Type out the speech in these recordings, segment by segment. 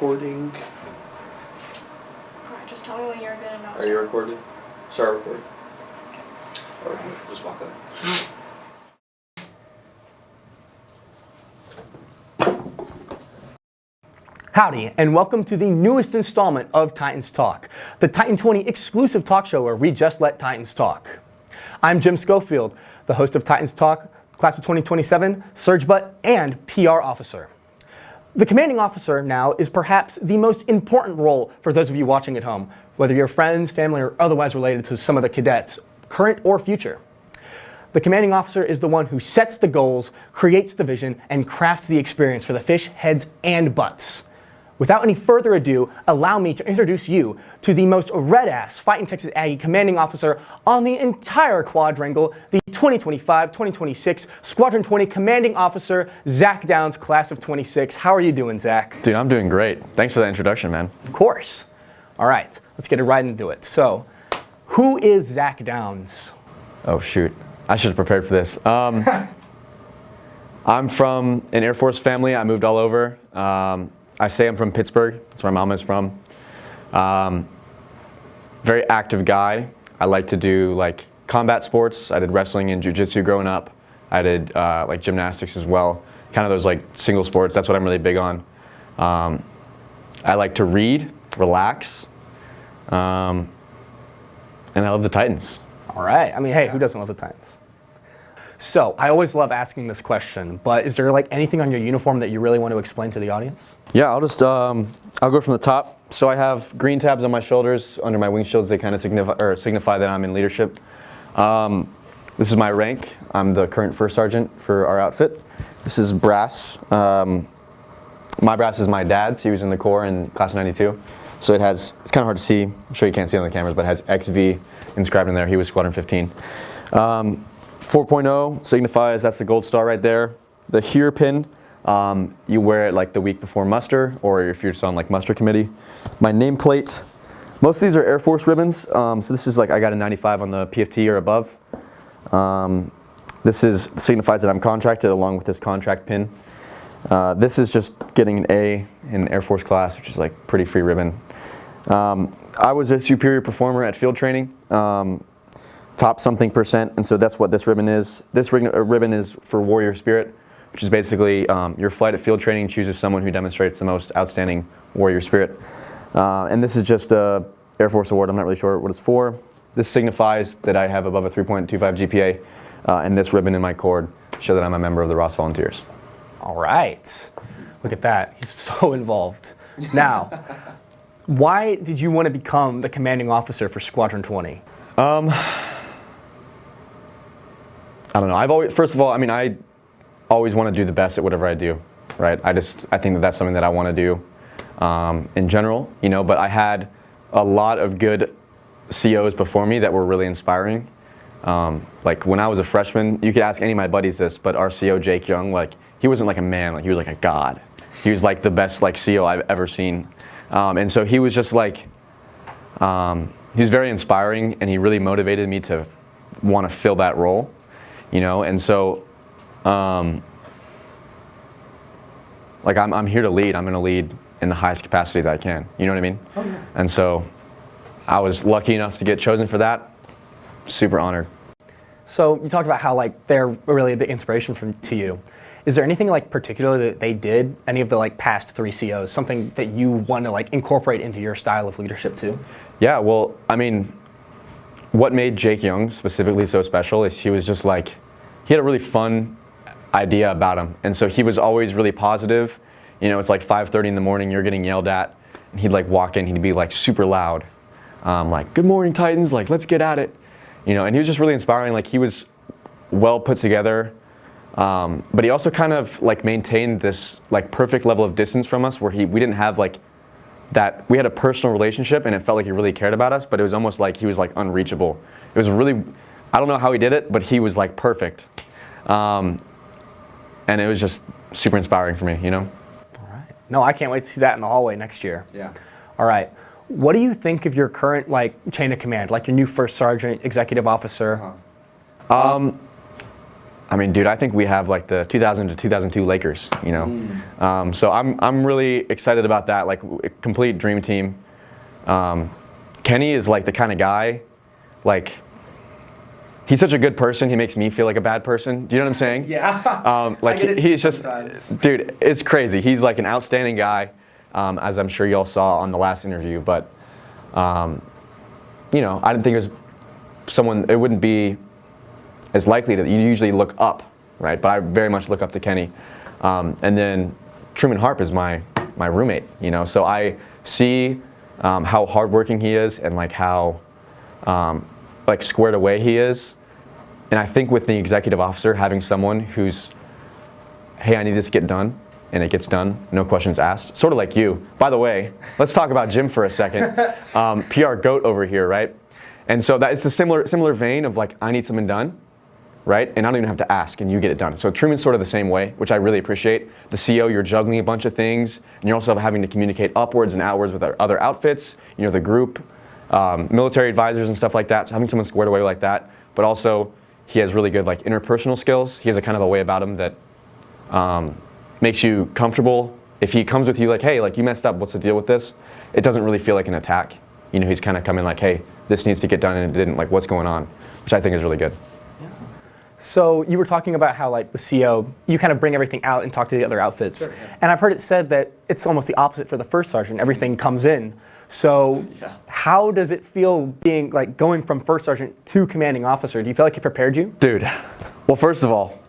recording? Alright, just tell me when you're good and I'll Are you recording? Start recording. Okay. Alright, just walk up. Howdy, and welcome to the newest installment of Titans Talk, the Titan 20 exclusive talk show where we just let Titans talk. I'm Jim Schofield, the host of Titans Talk, Class of 2027, Surge Butt, and PR Officer. The commanding officer now is perhaps the most important role for those of you watching at home, whether you're friends, family, or otherwise related to some of the cadets, current or future. The commanding officer is the one who sets the goals, creates the vision, and crafts the experience for the fish, heads, and butts. Without any further ado, allow me to introduce you to the most red-ass Fighting Texas Aggie commanding officer on the entire quadrangle, the 2025-2026 Squadron 20 commanding officer, Zach Downs, class of 26. How are you doing, Zach? Dude, I'm doing great. Thanks for that introduction, man. Of course. All right, let's get right into it. So, who is Zach Downs? Oh, shoot. I should have prepared for this. I'm from an Air Force family. I moved all over. I say I'm from Pittsburgh. That's where my mom is from. Very active guy. I like to do like combat sports. I did wrestling and jiu-jitsu growing up. I did like gymnastics as well. Kind of those like single sports. That's what I'm really big on. I like to read, relax, and I love the Titans. All right. I mean, hey, who doesn't love the Titans? So, I always love asking this question, but is there like anything on your uniform that you really want to explain to the audience? Yeah, I'll go from the top. So I have green tabs on my shoulders, under my wing shields. They kind of signify that I'm in leadership. This is my rank. I'm the current first sergeant for our outfit. This is brass. My brass is my dad's. He was in the Corps in class of 92. So it's kind of hard to see. I'm sure you can't see it on the cameras, but it has XV inscribed in there. He was Squadron 15. 4.0 signifies, that's the gold star right there. The here pin, you wear it like the week before muster, or if you're just on like muster committee. My nameplate, most of these are Air Force ribbons. So this is like, I got a 95 on the PFT or above. This signifies that I'm contracted along with this contract pin. This is just getting an A in Air Force class, which is like pretty free ribbon. I was a superior performer at field training. Top something %, and so that's what this ribbon is. This ribbon is for Warrior Spirit, which is basically your flight at field training chooses someone who demonstrates the most outstanding Warrior Spirit. And this is just a Air Force award. I'm not really sure what it's for. This signifies that I have above a 3.25 GPA, and this ribbon in my cord show that I'm a member of the Ross Volunteers. All right. Look at that. He's so involved. Now, why did you want to become the commanding officer for Squadron 20? I don't know. First of all, I mean, I always want to do the best at whatever I do, right? I think that that's something that I want to do in general, you know, but I had a lot of good COs before me that were really inspiring. Like when I was a freshman, you could ask any of my buddies this, but our CO, Jake Young, like he wasn't like a man, like he was like a god. He was like the best like CO I've ever seen. And so he was just like, he was very inspiring, and he really motivated me to want to fill that role. You know, and so, like I'm here to lead. I'm going to lead in the highest capacity that I can. You know what I mean? Oh, yeah. And so, I was lucky enough to get chosen for that. Super honored. So you talked about how like they're really a big inspiration to you. Is there anything like particular that they did? Any of the like past 3 COs, something that you want to like incorporate into your style of leadership too? Yeah. Well, I mean, what made Jake Young specifically so special is he was just like, he had a really fun idea about him. And so he was always really positive. You know, it's like 5:30 in the morning, you're getting yelled at, and he'd like walk in, he'd be like super loud. Like, good morning, Titans, like, let's get at it. You know, and he was just really inspiring. Like, he was well put together, but he also kind of like maintained this like perfect level of distance from us where we didn't have like that, we had a personal relationship and it felt like he really cared about us, but it was almost like he was like unreachable. It was really, I don't know how he did it, but he was like perfect. And it was just super inspiring for me, you know? All right. No, I can't wait to see that in the hallway next year. Yeah. All right. What do you think of your current like chain of command, like your new first sergeant, executive officer? I I mean, dude, I think we have like the 2000 to 2002 Lakers, you know. So I'm really excited about that, like a complete dream team. Kenny is like the kind of guy, like, he's such a good person, he makes me feel like a bad person. Do you know what I'm saying? Yeah. Like I get it he's just, sometimes. dude, it's crazy. He's like an outstanding guy, as I'm sure y'all saw on the last interview, but, you know, I didn't think it was someone, it wouldn't be as likely that you usually look up, right? But I very much look up to Kenny. And then Truman Harp is my roommate, you know, so I see how hardworking he is and like how like squared away he is. And I think with the executive officer, having someone who's, hey, I need this to get done, and it gets done, no questions asked, sort of like you. By the way, let's talk about Jim for a second. PR goat over here, right? And so that it's a similar vein of like, I need something done, right? And I don't even have to ask, and you get it done. So Truman's sort of the same way, which I really appreciate. The CO, you're juggling a bunch of things, and you're also having to communicate upwards and outwards with our other outfits, you know, the group, military advisors and stuff like that. So having someone squared away like that, but also he has really good like interpersonal skills. He has a kind of a way about him that makes you comfortable. If he comes with you like, hey, like you messed up, what's the deal with this? It doesn't really feel like an attack. You know, he's kind of coming like, hey, this needs to get done and it didn't, like what's going on, which I think is really good. So you were talking about how like the CO, you kind of bring everything out and talk to the other outfits. Sure, yeah. And I've heard it said that it's almost the opposite for the first sergeant. Everything comes in. So Yeah. how does it feel being like going from first sergeant to commanding officer? Do you feel like it prepared you? Dude, well, first of all,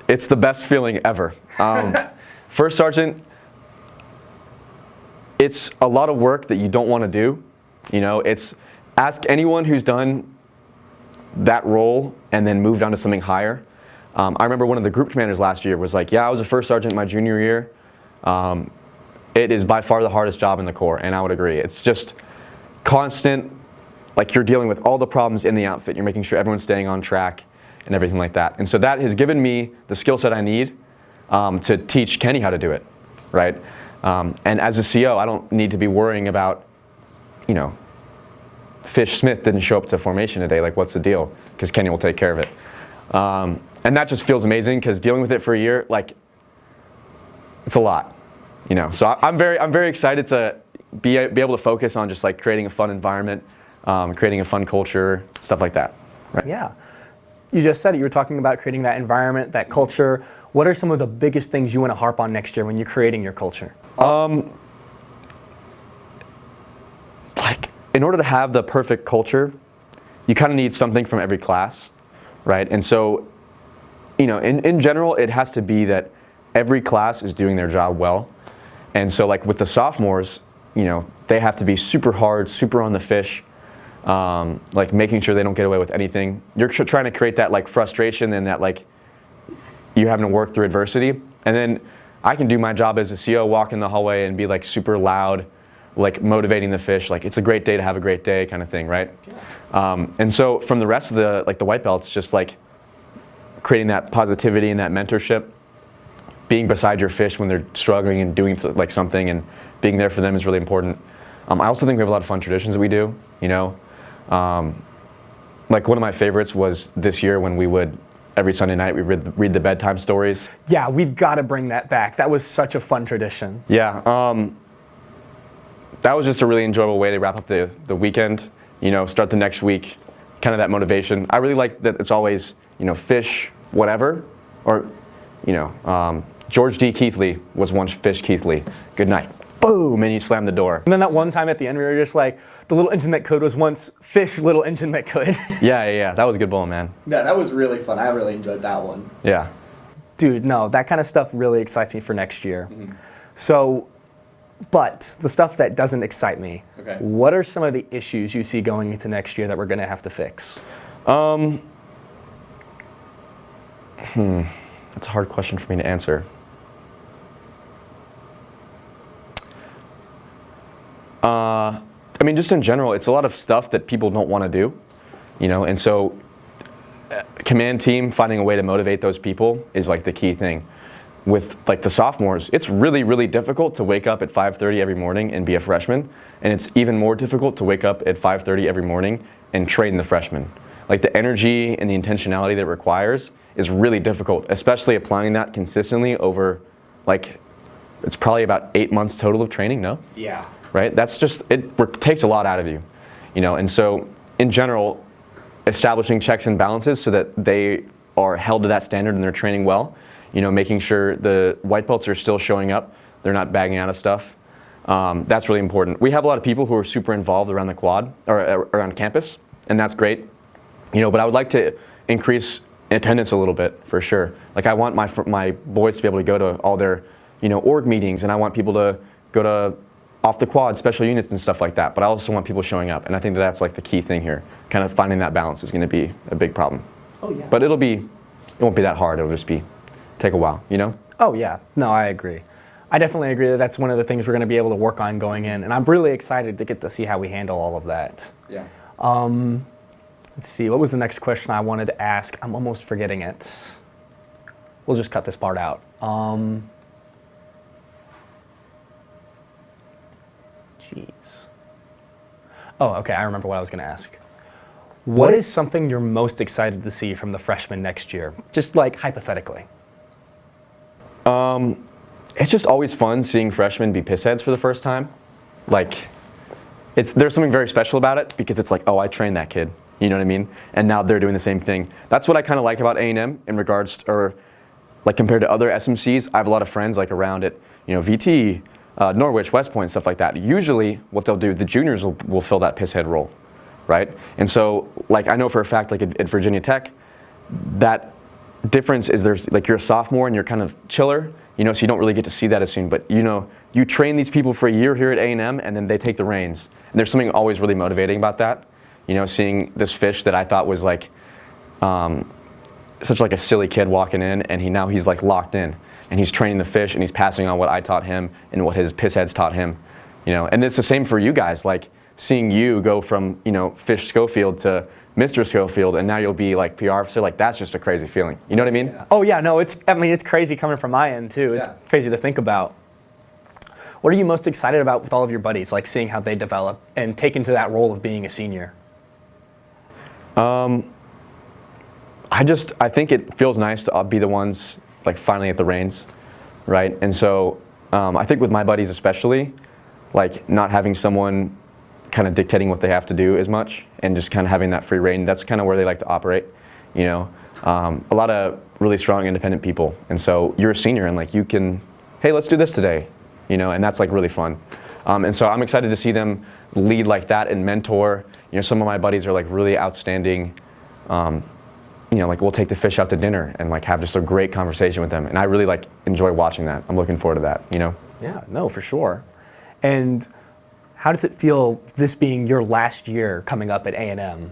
it's the best feeling ever. First sergeant, it's a lot of work that you don't want to do. You know, it's ask anyone who's done that role and then moved on to something higher. I remember one of the group commanders last year was like, yeah, I was a first sergeant my junior year. It is by far the hardest job in the Corps, and I would agree. It's just constant, like you're dealing with all the problems in the outfit. You're making sure everyone's staying on track and everything like that. And so that has given me the skill set I need to teach Kenny how to do it, right? And as a CO, I don't need to be worrying about, you know, Fish Smith didn't show up to formation today, like what's the deal? Because Kenny will take care of it. And that just feels amazing because dealing with it for a year, like, it's a lot, you know. So I'm very excited to be able to focus on just like creating a fun environment, creating a fun culture, stuff like that. Right? Yeah. You just said it. You were talking about creating that environment, that culture. What are some of the biggest things you want to harp on next year when you're creating your culture? Like, in order to have the perfect culture, you kind of need something from every class, right? And so, you know, in general, it has to be that every class is doing their job well. And so, like with the sophomores, you know, they have to be super hard, super on the fish, like making sure they don't get away with anything. You're trying to create that like frustration and that like you're having to work through adversity. And then I can do my job as a CO, walk in the hallway and be like super loud, like motivating the fish, like it's a great day to have a great day kind of thing, right? Yeah. And so from the rest of the like the white belts, just like creating that positivity and that mentorship, being beside your fish when they're struggling and doing like something and being there for them is really important. I also think we have a lot of fun traditions that we do, you know. Like one of my favorites was this year when we would, every Sunday night, we read the bedtime stories. Yeah, we've got to bring that back. That was such a fun tradition. Yeah. That was just a really enjoyable way to wrap up the weekend, you know, start the next week, kind of that motivation. I really like that it's always, you know, fish, whatever, or, you know, George D. Keithley was once Fish Keithley. Good night. Boom, and you slam the door. And then that one time at the end, we were just like, the little engine that could was once Fish, little engine that could. Yeah, that was a good bowling, man. Yeah, that was really fun. I really enjoyed that one. Yeah. Dude, no, that kind of stuff really excites me for next year. Mm-hmm. So, but the stuff that doesn't excite me, okay. What are some of the issues you see going into next year that we're going to have to fix? That's a hard question for me to answer. I mean, just in general, it's a lot of stuff that people don't want to do, you know, and so command team finding a way to motivate those people is like the key thing. With like the sophomores, it's really, really difficult to wake up at 5:30 every morning and be a freshman, and it's even more difficult to wake up at 5:30 every morning and train the freshmen. like the energy and the intentionality that it requires is really difficult, especially applying that consistently over, like, it's probably about 8 months total of training, no? Yeah. Right? That's just, takes a lot out of you, and so in general, establishing checks and balances so that they are held to that standard and they're training well, making sure the white belts are still showing up, they're not bagging out of stuff. That's really important. We have a lot of people who are super involved around the quad or around campus, and that's great. But I would like to increase attendance a little bit for sure. Like I want my boys to be able to go to all their, org meetings, and I want people to go to off the quad special units and stuff like that. But I also want people showing up, and I think that's like the key thing here. Kind of finding that balance is going to be a big problem. Oh yeah. But it won't be that hard. It'll just take a while, Oh yeah, no, I agree. I definitely agree that that's one of the things we're going to be able to work on going in, and I'm really excited to get to see how we handle all of that. Yeah. Let's see, what was the next question I wanted to ask? I'm almost forgetting it. We'll just cut this part out. Jeez. Oh, okay, I remember what I was going to ask. What is something you're most excited to see from the freshmen next year? Just like hypothetically. It's just always fun seeing freshmen be pissheads for the first time. Like, there's something very special about it because it's like, oh, I trained that kid. You know what I mean? And now they're doing the same thing. That's what I kind of like about A&M in regards to, or like compared to other SMCs. I have a lot of friends like around it, VT, Norwich, West Point, stuff like that. Usually what they'll do, the juniors will fill that pisshead role, right? And so like I know for a fact like at Virginia Tech, that difference is there's like you're a sophomore and you're kind of chiller, so you don't really get to see that as soon. But you train these people for a year here at A&M and then they take the reins. And there's something always really motivating about that. Seeing this fish that I thought was like such like a silly kid walking in, and now he's like locked in, and he's training the fish, and he's passing on what I taught him and what his pissheads taught him, And it's the same for you guys, like seeing you go from Fish Schofield to Mr. Schofield, and now you'll be like PR officer. Like that's just a crazy feeling. You know what I mean? Yeah. Oh yeah, no, it's crazy coming from my end too. It's crazy to think about. What are you most excited about with all of your buddies, like seeing how they develop and take into that role of being a senior? I think it feels nice to be the ones like finally at the reins, right? And so I think with my buddies especially, like not having someone kind of dictating what they have to do as much and just kind of having that free reign, that's kind of where they like to operate, A lot of really strong independent people. And so you're a senior and like you can, hey, let's do this today, and that's like really fun. And so I'm excited to see them lead like that and mentor. Some of my buddies are like really outstanding. Like we'll take the fish out to dinner and like have just a great conversation with them. And I really like enjoy watching that. I'm looking forward to that, Yeah, no, for sure. And how does it feel, this being your last year coming up at A&M?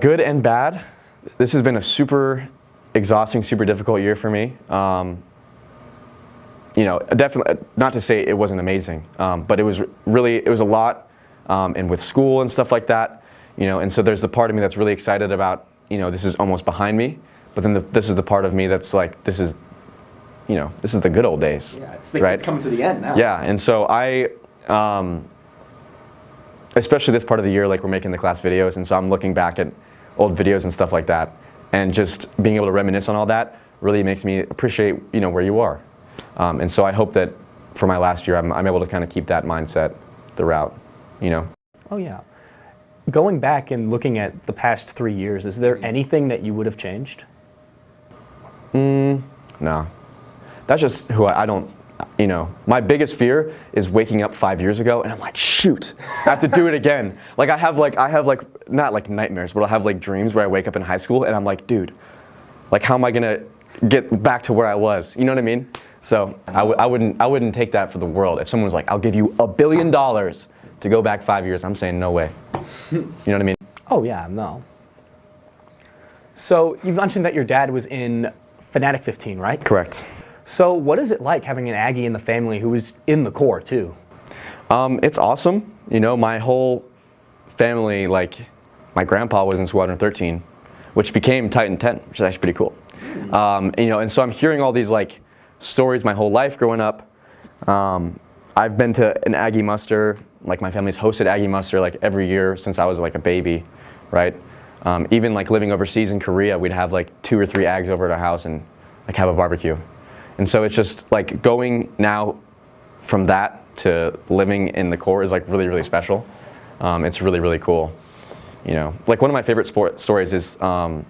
Good and bad. This has been a super exhausting, super difficult year for me. Definitely, not to say it wasn't amazing, but it was a lot, and with school and stuff like that, and so there's the part of me that's really excited about, this is almost behind me, but then this is the part of me that's like, this is the good old days. Yeah, right? It's coming to the end now. Yeah, and so especially this part of the year, like we're making the class videos, and so I'm looking back at old videos and stuff like that, and just being able to reminisce on all that really makes me appreciate, where you are. And so I hope that for my last year, I'm able to kind of keep that mindset throughout, Oh yeah. Going back and looking at the past 3 years, is there anything that you would have changed? No. That's just who I don't, my biggest fear is waking up 5 years ago and I'm like, shoot, I have to do it again. Like I have not like nightmares, but I'll have like dreams where I wake up in high school and I'm like, dude, like how am I gonna get back to where I was? You know what I mean? So I wouldn't take that for the world. If someone was like, I'll give you $1 billion to go back 5 years, I'm saying no way. You know what I mean? Oh yeah, no. So you mentioned that your dad was in Fanatic 15, right? Correct. So what is it like having an Aggie in the family who is in the Corps too? It's awesome. My whole family, like my grandpa was in Squadron 13, which became Titan 10, which is actually pretty cool. And so I'm hearing all these like stories my whole life growing up. I've been to an Aggie muster, like my family's hosted Aggie muster like every year since I was like a baby, right? Even like living overseas in Korea, we'd have like 2 or 3 ags over at our house and like have a barbecue. And so it's just like going now from that to living in the Corps is like really, really special. It's really, really cool. You know, like one of my favorite stories is, you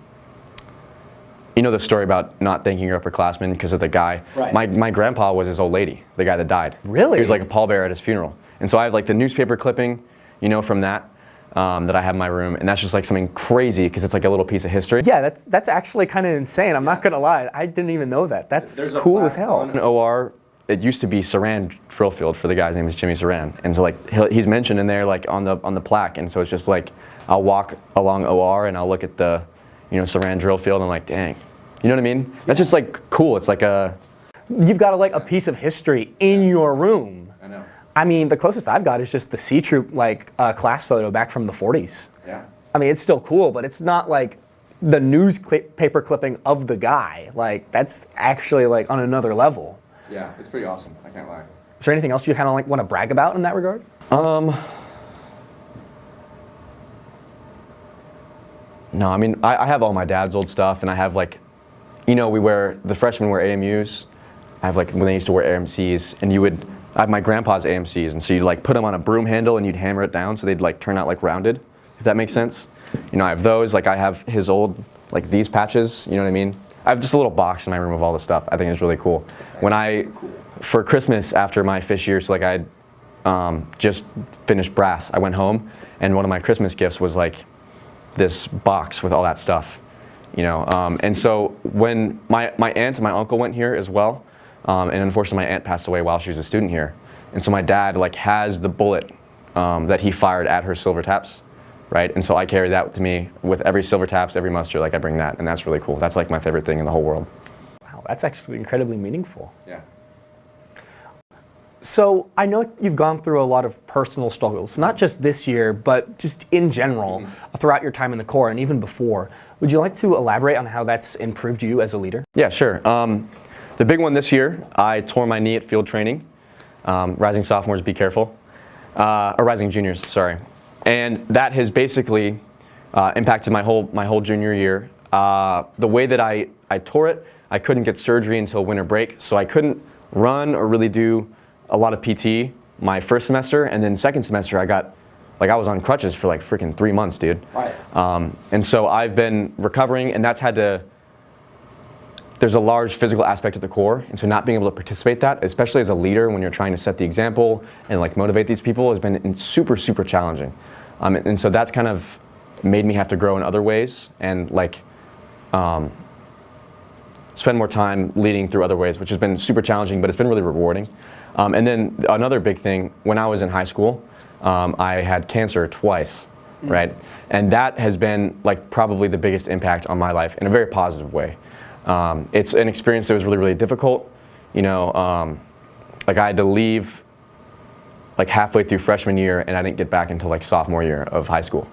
know, the story about not thanking your upperclassmen because of the guy. Right. My grandpa was his old lady, the guy that died. Really? He was like a pallbearer at his funeral. And so I have like the newspaper clipping, you know, from that. That I have in my room, and that's just like something crazy because it's like a little piece of history. Yeah, that's actually kind of insane. I'm not gonna lie, I didn't even know that. That's cool as hell. In OR, it used to be Saran drill field for the guy's name is Jimmy Saran, and so like he's mentioned in there like on the plaque, and so it's just like I'll walk along OR and I'll look at the, you know, Saran drill field and I'm like, dang, you know what I mean? That's just like cool. It's like You've got like a piece of history in your room. I know. I mean, the closest I've got is just the C Troop like class photo back from the 40s. Yeah. I mean, it's still cool, but it's not like the paper clipping of the guy. Like that's actually like on another level. Yeah, it's pretty awesome. I can't lie. Is there anything else you kind of like want to brag about in that regard? No, I mean, I have all my dad's old stuff, and I have like, you know, the freshmen wear AMUs. I have like when they used to wear AMCs, and I have my grandpa's AMCs, and so you'd like put them on a broom handle and you'd hammer it down so they'd like turn out like rounded, if that makes sense. You know, I have those, like I have his old, like these patches, you know what I mean? I have just a little box in my room of all this stuff. I think it's really cool. For Christmas after my fish year, so like I'd just finished brass, I went home, and one of my Christmas gifts was like this box with all that stuff, you know? And so when my aunt and my uncle went here as well, and unfortunately my aunt passed away while she was a student here. And so my dad like has the bullet that he fired at her silver taps, right? And so I carry that with me with every silver taps, every muster, like I bring that, and that's really cool. That's like my favorite thing in the whole world. Wow, that's actually incredibly meaningful. Yeah. So I know you've gone through a lot of personal struggles, not just this year, but just in general throughout your time in the Corps and even before. Would you like to elaborate on how that's improved you as a leader? Yeah, sure. The big one this year, I tore my knee at field training. Rising sophomores, be careful. Or rising juniors, sorry. And that has basically impacted my whole junior year. The way that I tore it, I couldn't get surgery until winter break, so I couldn't run or really do a lot of PT my first semester, and then second semester I was on crutches for like freaking 3 months, dude. Right. And so I've been recovering, and there's a large physical aspect of the Corps, and so not being able to participate that, especially as a leader when you're trying to set the example and like motivate these people, has been super, super challenging. And so that's kind of made me have to grow in other ways and like spend more time leading through other ways, which has been super challenging, but it's been really rewarding. And then another big thing, when I was in high school, I had cancer twice, right? And that has been like probably the biggest impact on my life in a very positive way. It's an experience that was really, really difficult. You know, like I had to leave like halfway through freshman year, and I didn't get back until like sophomore year of high school.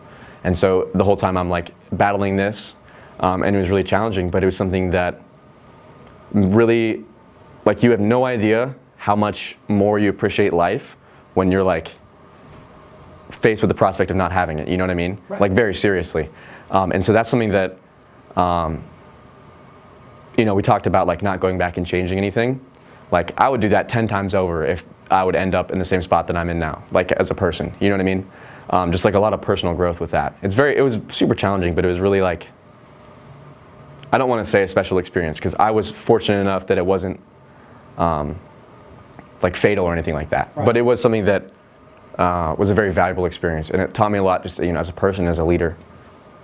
And so the whole time I'm like battling this, and it was really challenging, but it was something that really, like you have no idea how much more you appreciate life when you're like faced with the prospect of not having it, you know what I mean? Right. Like very seriously. And so that's something that, you know, we talked about like not going back and changing anything. Like I would do that 10 times over if I would end up in the same spot that I'm in now, like as a person, you know what I mean? Just like a lot of personal growth with that. It was super challenging, but it was really like, I don't want to say a special experience because I was fortunate enough that it wasn't like fatal or anything like that. Right. But it was something that was a very valuable experience, and it taught me a lot just, you know, as a person, as a leader,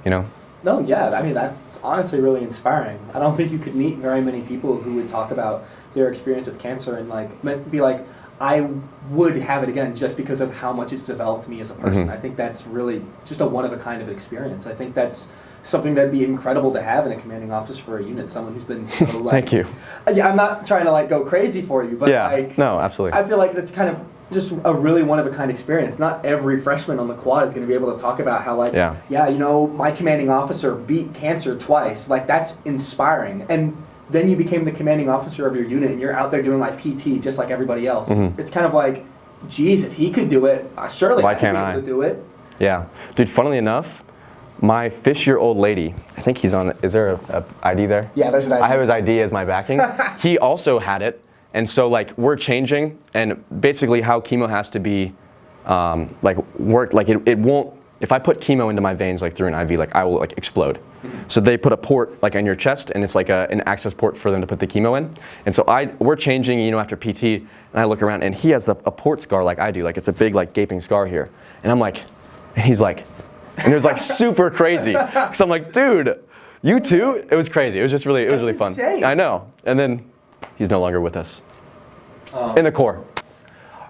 you know? No, yeah, I mean, that's honestly really inspiring. I don't think you could meet very many people who would talk about their experience with cancer and like be like, I would have it again just because of how much it's developed me as a person. Mm-hmm. I think that's really just a one of a kind of experience. I think that's something that'd be incredible to have in a commanding officer for a unit, someone who's been so like... Thank you. Yeah, I'm not trying to like go crazy for you, but yeah, like... No, absolutely. I feel like that's kind of just a really one of a kind experience. Not every freshman on the quad is going to be able to talk about how like, yeah, you know, my commanding officer beat cancer twice. Like that's inspiring. And then you became the commanding officer of your unit and you're out there doing like PT just like everybody else. Mm-hmm. It's kind of like, geez, if he could do it, surely why I could can't be able to do it. Yeah. Dude, funnily enough, My fish-year-old lady, I think he's on, is there a ID there? Yeah, there's an ID. I have his ID as my backing. He also had it, and so like we're changing, and basically how chemo has to be, like work, like it won't, if I put chemo into my veins like through an IV, like I will like explode. So they put a port like on your chest, and it's like an access port for them to put the chemo in. And so we're changing, you know, after PT, and I look around, and he has a port scar like I do, like it's a big like gaping scar here, and I'm like, and he's like, and it was like super crazy, because I'm like, dude, you too? It was crazy. It was just really, it was really fun. Insane. I know. And then he's no longer with us in the Corps.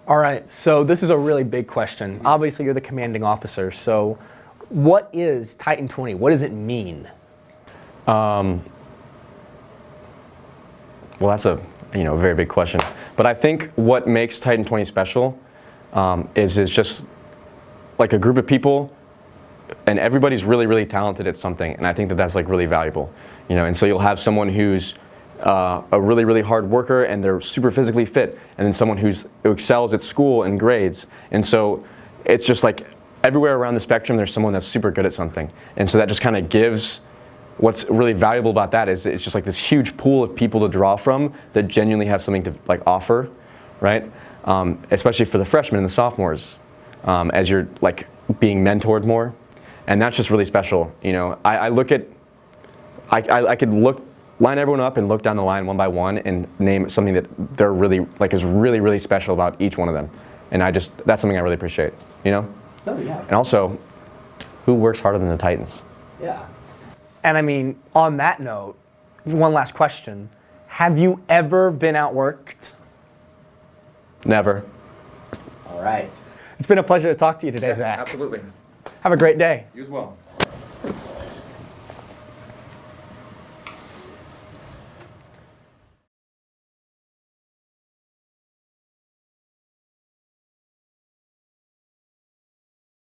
All right, so this is a really big question. Obviously, you're the commanding officer, so what is Titan 20? What does it mean? Well, that's a very big question. But I think what makes Titan 20 special is just like a group of people, and everybody's really, really talented at something, and I think that's like really valuable. You know, and so you'll have someone who's a really, really hard worker and they're super physically fit, and then someone who excels at school and grades. And so it's just like everywhere around the spectrum there's someone that's super good at something. And so that just kind of gives, what's really valuable about that is it's just like this huge pool of people to draw from that genuinely have something to like offer, right? Especially for the freshmen and the sophomores, as you're like being mentored more. And that's just really special. You know, I could line everyone up and look down the line one by one and name something that they're really, like is really, really special about each one of them. And that's something I really appreciate, you know? Oh, yeah. And also, who works harder than the Titans? Yeah. And I mean, on that note, one last question. Have you ever been outworked? Never. All right. It's been a pleasure to talk to you today, Zach. Absolutely. Have a great day. You as well.